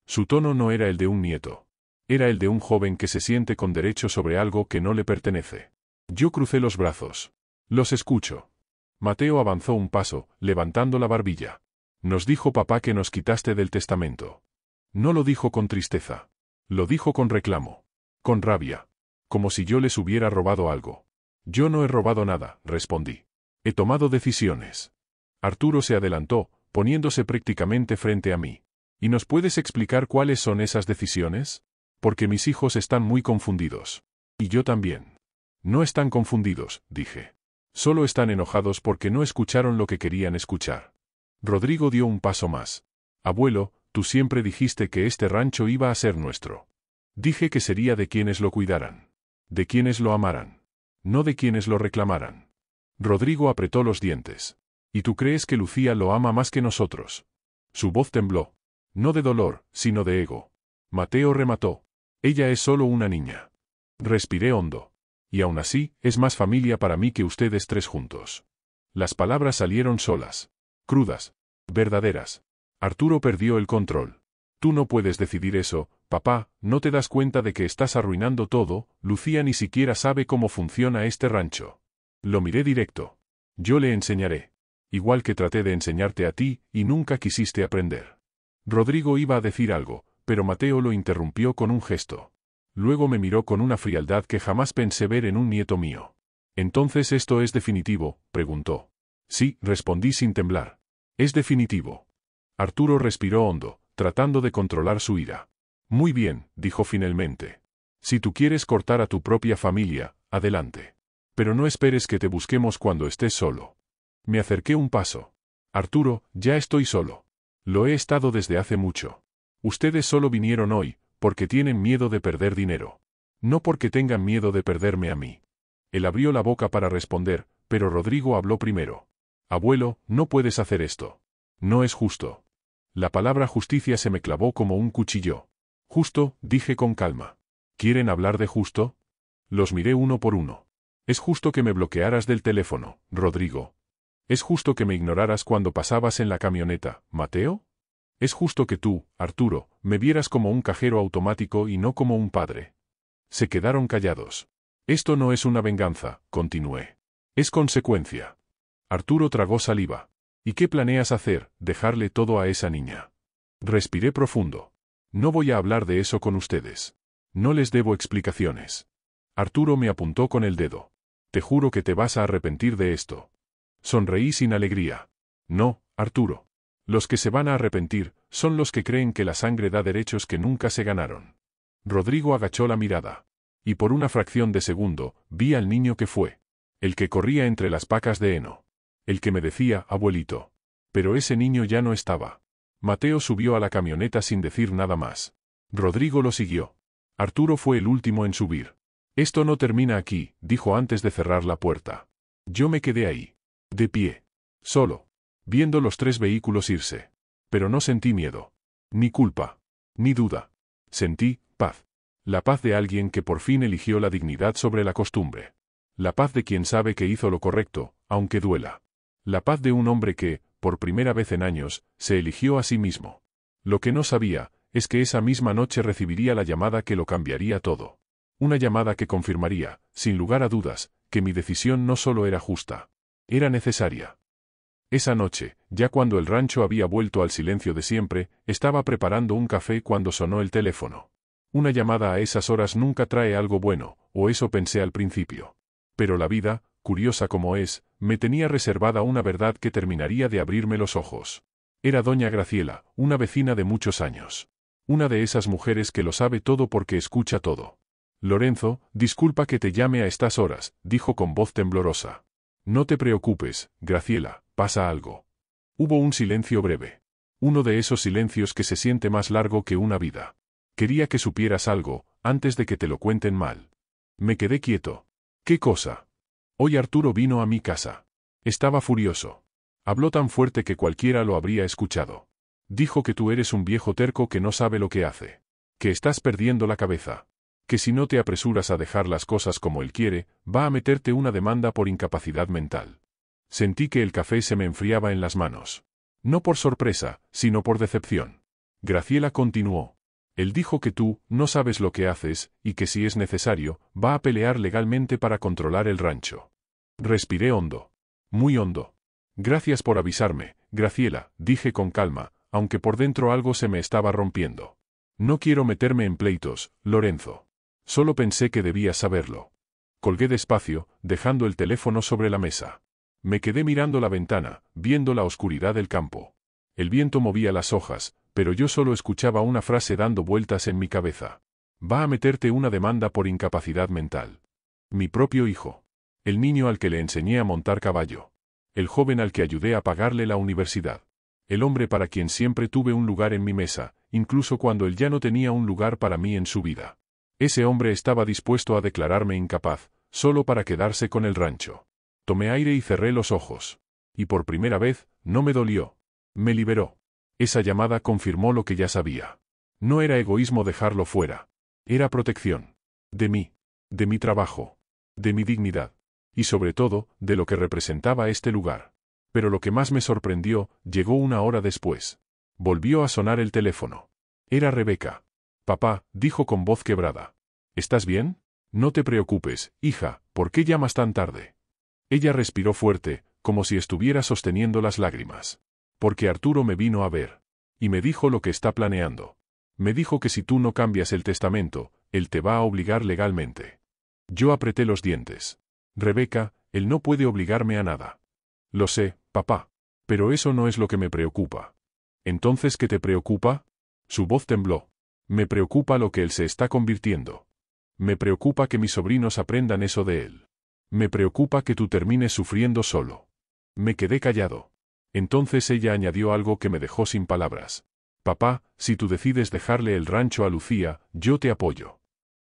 Su tono no era el de un nieto. Era el de un joven que se siente con derecho sobre algo que no le pertenece. Yo crucé los brazos. «Los escucho». Mateo avanzó un paso, levantando la barbilla. «Nos dijo papá que nos quitaste del testamento». No lo dijo con tristeza. Lo dijo con reclamo. Con rabia. Como si yo les hubiera robado algo. «Yo no he robado nada», respondí. «He tomado decisiones». Arturo se adelantó, poniéndose prácticamente frente a mí. «¿Y nos puedes explicar cuáles son esas decisiones? Porque mis hijos están muy confundidos. Y yo también». «No están confundidos», dije. «Solo están enojados porque no escucharon lo que querían escuchar». Rodrigo dio un paso más. «Abuelo, tú siempre dijiste que este rancho iba a ser nuestro». «Dije que sería de quienes lo cuidaran. De quienes lo amaran. No de quienes lo reclamaran». Rodrigo apretó los dientes. «¿Y tú crees que Lucía lo ama más que nosotros?». Su voz tembló. No de dolor, sino de ego. Mateo remató. «Ella es solo una niña». Respiré hondo. «Y aún así, es más familia para mí que ustedes tres juntos». Las palabras salieron solas. Crudas. Verdaderas. Arturo perdió el control. «Tú no puedes decidir eso, papá, ¿no te das cuenta de que estás arruinando todo? Lucía ni siquiera sabe cómo funciona este rancho». Lo miré directo. «Yo le enseñaré. Igual que traté de enseñarte a ti, y nunca quisiste aprender». Rodrigo iba a decir algo, pero Mateo lo interrumpió con un gesto. Luego me miró con una frialdad que jamás pensé ver en un nieto mío. «¿Entonces esto es definitivo?», preguntó. «Sí», respondí sin temblar. «Es definitivo». Arturo respiró hondo, tratando de controlar su ira. «Muy bien», dijo finalmente. «Si tú quieres cortar a tu propia familia, adelante. Pero no esperes que te busquemos cuando estés solo». Me acerqué un paso. «Arturo, ya estoy solo. Lo he estado desde hace mucho. Ustedes solo vinieron hoy, porque tienen miedo de perder dinero. No porque tengan miedo de perderme a mí». Él abrió la boca para responder, pero Rodrigo habló primero. «Abuelo, no puedes hacer esto. No es justo». La palabra justicia se me clavó como un cuchillo. «Justo», dije con calma. «¿Quieren hablar de justo?». Los miré uno por uno. «Es justo que me bloquearas del teléfono, Rodrigo. ¿Es justo que me ignoraras cuando pasabas en la camioneta, Mateo? ¿Es justo que tú, Arturo, me vieras como un cajero automático y no como un padre?». Se quedaron callados. «Esto no es una venganza», continué. «Es consecuencia». Arturo tragó saliva. «¿Y qué planeas hacer, dejarle todo a esa niña?». Respiré profundo. «No voy a hablar de eso con ustedes. No les debo explicaciones». Arturo me apuntó con el dedo. «Te juro que te vas a arrepentir de esto». Sonreí sin alegría. «No, Arturo. Los que se van a arrepentir son los que creen que la sangre da derechos que nunca se ganaron». Rodrigo agachó la mirada. Y por una fracción de segundo, vi al niño que fue. El que corría entre las pacas de heno. El que me decía, abuelito. Pero ese niño ya no estaba. Mateo subió a la camioneta sin decir nada más. Rodrigo lo siguió. Arturo fue el último en subir. Esto no termina aquí, dijo antes de cerrar la puerta. Yo me quedé ahí. De pie. Solo. Viendo los 3 vehículos irse. Pero no sentí miedo. Ni culpa. Ni duda. Sentí paz. La paz de alguien que por fin eligió la dignidad sobre la costumbre. La paz de quien sabe que hizo lo correcto, aunque duela. La paz de un hombre que, por primera vez en años, se eligió a sí mismo. Lo que no sabía, es que esa misma noche recibiría la llamada que lo cambiaría todo. Una llamada que confirmaría, sin lugar a dudas, que mi decisión no solo era justa. Era necesaria. Esa noche, ya cuando el rancho había vuelto al silencio de siempre, estaba preparando un café cuando sonó el teléfono. Una llamada a esas horas nunca trae algo bueno, o eso pensé al principio. Pero la vida, curiosa como es, me tenía reservada una verdad que terminaría de abrirme los ojos. Era doña Graciela, una vecina de muchos años. Una de esas mujeres que lo sabe todo porque escucha todo. Lorenzo, disculpa que te llame a estas horas, dijo con voz temblorosa. No te preocupes, Graciela, pasa algo. Hubo un silencio breve. Uno de esos silencios que se siente más largo que una vida. Quería que supieras algo, antes de que te lo cuenten mal. Me quedé quieto. ¿Qué cosa? Hoy Arturo vino a mi casa. Estaba furioso. Habló tan fuerte que cualquiera lo habría escuchado. Dijo que tú eres un viejo terco que no sabe lo que hace. Que estás perdiendo la cabeza. Que si no te apresuras a dejar las cosas como él quiere, va a meterte una demanda por incapacidad mental. Sentí que el café se me enfriaba en las manos. No por sorpresa, sino por decepción. Graciela continuó. Él dijo que tú no sabes lo que haces, y que si es necesario, va a pelear legalmente para controlar el rancho. Respiré hondo. Muy hondo. Gracias por avisarme, Graciela, dije con calma, aunque por dentro algo se me estaba rompiendo. No quiero meterme en pleitos, Lorenzo. Solo pensé que debías saberlo. Colgué despacio, dejando el teléfono sobre la mesa. Me quedé mirando la ventana, viendo la oscuridad del campo. El viento movía las hojas, pero yo solo escuchaba una frase dando vueltas en mi cabeza. Va a meterte una demanda por incapacidad mental. Mi propio hijo. El niño al que le enseñé a montar caballo. El joven al que ayudé a pagarle la universidad. El hombre para quien siempre tuve un lugar en mi mesa, incluso cuando él ya no tenía un lugar para mí en su vida. Ese hombre estaba dispuesto a declararme incapaz, solo para quedarse con el rancho. Tomé aire y cerré los ojos. Y por primera vez, no me dolió. Me liberó. Esa llamada confirmó lo que ya sabía. No era egoísmo dejarlo fuera. Era protección. De mí. De mi trabajo. De mi dignidad. Y sobre todo, de lo que representaba este lugar. Pero lo que más me sorprendió, llegó una hora después. Volvió a sonar el teléfono. Era Rebeca. Papá, dijo con voz quebrada. ¿Estás bien? No te preocupes, hija, ¿por qué llamas tan tarde? Ella respiró fuerte, como si estuviera sosteniendo las lágrimas. Porque Arturo me vino a ver. Y me dijo lo que está planeando. Me dijo que si tú no cambias el testamento, él te va a obligar legalmente. Yo apreté los dientes. Rebeca, él no puede obligarme a nada. Lo sé, papá. Pero eso no es lo que me preocupa. ¿Entonces qué te preocupa? Su voz tembló. Me preocupa lo que él se está convirtiendo. Me preocupa que mis sobrinos aprendan eso de él. Me preocupa que tú termines sufriendo solo. Me quedé callado. Entonces ella añadió algo que me dejó sin palabras. Papá, si tú decides dejarle el rancho a Lucía, yo te apoyo.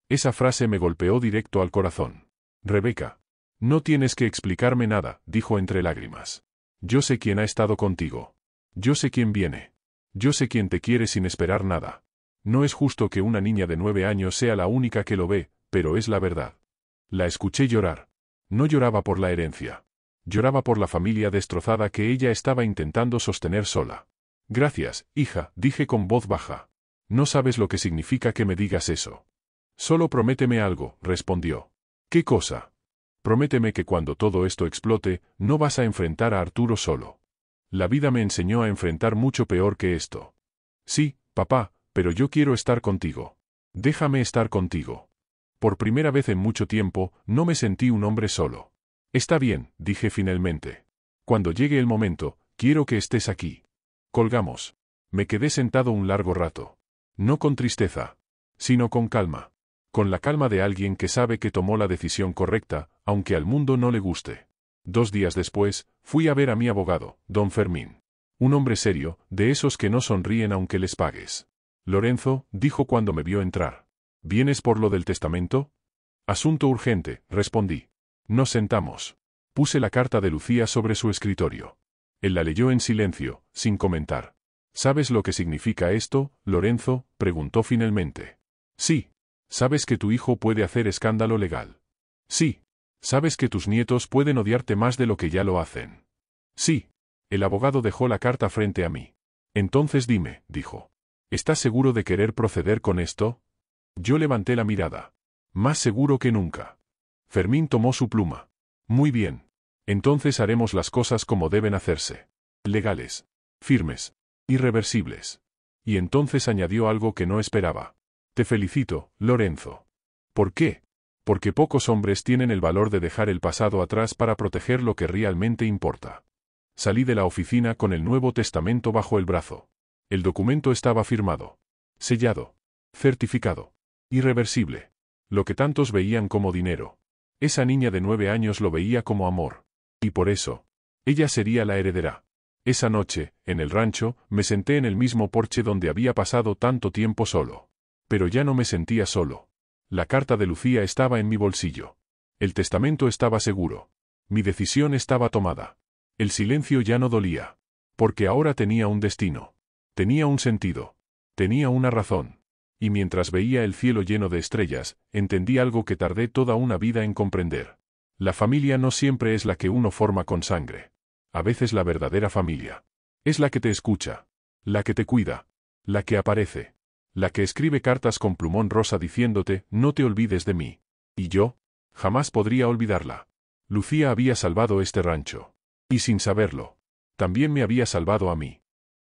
Esa frase me golpeó directo al corazón. Rebeca. No tienes que explicarme nada, dijo entre lágrimas. Yo sé quién ha estado contigo. Yo sé quién viene. Yo sé quién te quiere sin esperar nada. No es justo que una niña de 9 años sea la única que lo ve, pero es la verdad. La escuché llorar. No lloraba por la herencia. Lloraba por la familia destrozada que ella estaba intentando sostener sola. Gracias, hija, dije con voz baja. No sabes lo que significa que me digas eso. Solo prométeme algo, respondió. ¿Qué cosa? Prométeme que cuando todo esto explote, no vas a enfrentar a Arturo solo. La vida me enseñó a enfrentar mucho peor que esto. Sí, papá, pero yo quiero estar contigo. Déjame estar contigo. Por primera vez en mucho tiempo, no me sentí un hombre solo. Está bien, dije finalmente. Cuando llegue el momento, quiero que estés aquí. Colgamos. Me quedé sentado un largo rato. No con tristeza, sino con calma. Con la calma de alguien que sabe que tomó la decisión correcta, aunque al mundo no le guste. 2 días después, fui a ver a mi abogado, don Fermín. Un hombre serio, de esos que no sonríen aunque les pagues. Lorenzo, dijo cuando me vio entrar. ¿Vienes por lo del testamento? Asunto urgente, respondí. Nos sentamos. Puse la carta de Lucía sobre su escritorio. Él la leyó en silencio, sin comentar. ¿Sabes lo que significa esto, Lorenzo?, preguntó finalmente. Sí. ¿Sabes que tu hijo puede hacer escándalo legal? Sí. ¿Sabes que tus nietos pueden odiarte más de lo que ya lo hacen? Sí. El abogado dejó la carta frente a mí. Entonces dime, dijo. ¿Estás seguro de querer proceder con esto? Yo levanté la mirada. Más seguro que nunca. Fermín tomó su pluma. Muy bien. Entonces haremos las cosas como deben hacerse. Legales. Firmes. Irreversibles. Y entonces añadió algo que no esperaba. Te felicito, Lorenzo. ¿Por qué? Porque pocos hombres tienen el valor de dejar el pasado atrás para proteger lo que realmente importa. Salí de la oficina con el Nuevo Testamento bajo el brazo. El documento estaba firmado. Sellado. Certificado. Irreversible. Lo que tantos veían como dinero. Esa niña de 9 años lo veía como amor. Y por eso, ella sería la heredera. Esa noche, en el rancho, me senté en el mismo porche donde había pasado tanto tiempo solo. Pero ya no me sentía solo. La carta de Lucía estaba en mi bolsillo. El testamento estaba seguro. Mi decisión estaba tomada. El silencio ya no dolía. Porque ahora tenía un destino. Tenía un sentido. Tenía una razón. Y mientras veía el cielo lleno de estrellas, entendí algo que tardé toda una vida en comprender. La familia no siempre es la que uno forma con sangre. A veces la verdadera familia es la que te escucha, la que te cuida, la que aparece, la que escribe cartas con plumón rosa diciéndote, no te olvides de mí. Y yo, jamás podría olvidarla. Lucía había salvado este rancho. Y sin saberlo, también me había salvado a mí.